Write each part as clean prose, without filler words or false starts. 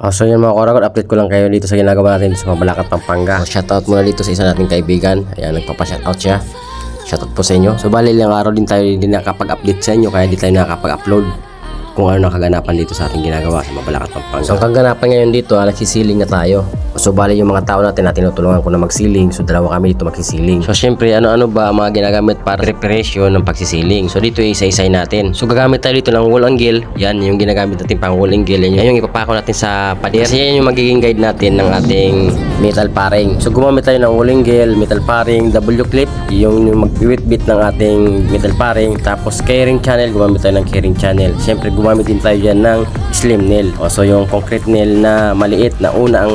So yun mga koragot, update ko lang kayo dito sa ginagawa natin sa Mabalacat, Pampanga. Shoutout muna dito sa isa nating kaibigan. Ayan, nagpapa-shoutout siya. Shoutout po sa inyo. So bali ilang araw din tayo din nakapag-update sa inyo, kaya di tayo nakapag-upload kung ano nakaganapan dito sa ating ginagawa sa Mabalacat, Pampanga. So ang kaganapan ngayon dito, nagsisiling na tayo. So bali yung mga tao natin na tinutulungan ko na magsiling. So dalawa kami dito magsisiling. So syempre ano-ano ba mga ginagamit para preparation ng pagsisiling. So dito isa-isay natin. So gagamit tayo dito ng wall angle. Yan yung ginagamit natin pang wall angle. Yan yung ipapako natin sa pader. Kasi yan yung magiging guide natin ng ating metal paring. So gumamit tayo ng wall angle, metal paring, W-clip. Yung mag-bit ng ating metal paring. Tapos carrying channel, gumamit tayo ng carrying channel. Syempre gumamit din tayo dyan ng slim nail. So yung concrete nail na maliit na una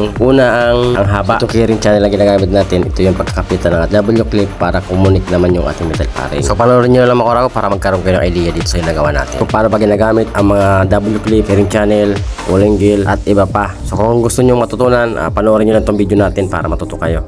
ang haba. Itong carrying channel na ginagamit natin, ito yung pagkakapitan ng W-clip para kumunik naman yung ating metal paring. So panoorin nyo lang mga para magkaroon kayo ng idea dito sa ginagawa natin. Kung paano ba ginagamit ang mga W-clip, carrying channel, wall angle at iba pa. So kung gusto nyo matutunan, panoorin nyo lang itong video natin para matuto kayo.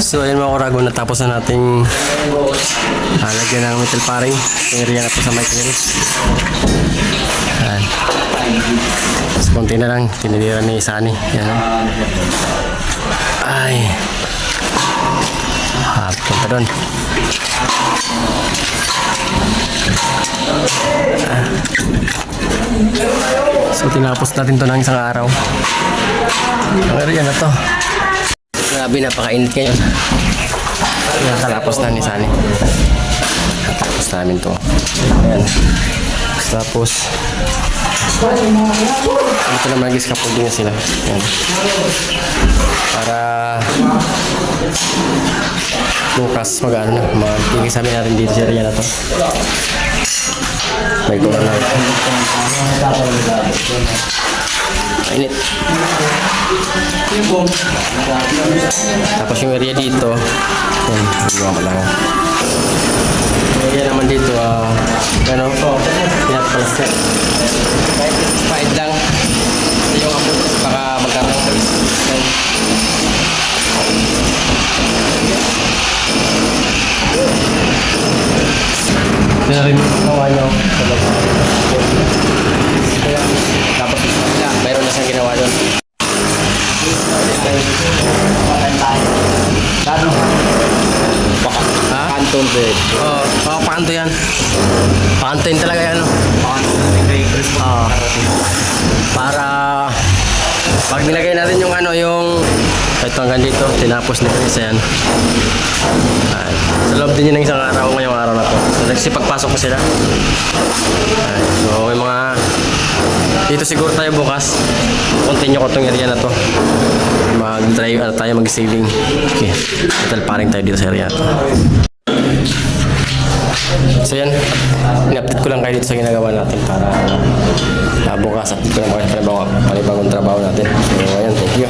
So ayun mga korago, natapos na nating lagyan ng metal paring. Area na po sa mic nila. Ayan. Mas konti na lang, tinidira ni Sunny. Yan. Ay. Punta doon. So tinapos natin to ng isang araw. Ang area na to. Grabe, napakainit ngayon. Nakalapos na ni Sunny. Natapos namin to. Ayan. Tapos Dito naman nag-scaffolding na sila. Yan. Para bukas mag-ano na, magkikisabi natin dito sa area na to. May gulong na. Mainit. Tapos yung area dito, yan, yung mga lang. Yung area naman dito, ano, pinapalastret. Pahit lang. Ito yung abot, baka magkakaroon ng service. Ito na rin nawa nyo. Tapos mayroon na siyang ginawa doon. Kano? Ha? Canton bed. Oo, pakanto yan. Pakanto yun talaga yan. Pakanto natin kay Chris. Para pag nilagay natin yung ano, yung ito hanggang dito, tinapos nito isa yan. Ay, sa loob din yun ng isang araw ngayong araw na to. So, nagsipagpasok ko sila. Ay, so may mga dito siguro tayo bukas. Continue ko itong area na to. Mag-drive tayo mag-sailing. Okay. Total paring tayo dito sa area na to. So yan, in-update ko lang kayo dito sa ginagawa natin para bukas update ko lang mga panibagong trabaho natin. So ayan, thank you.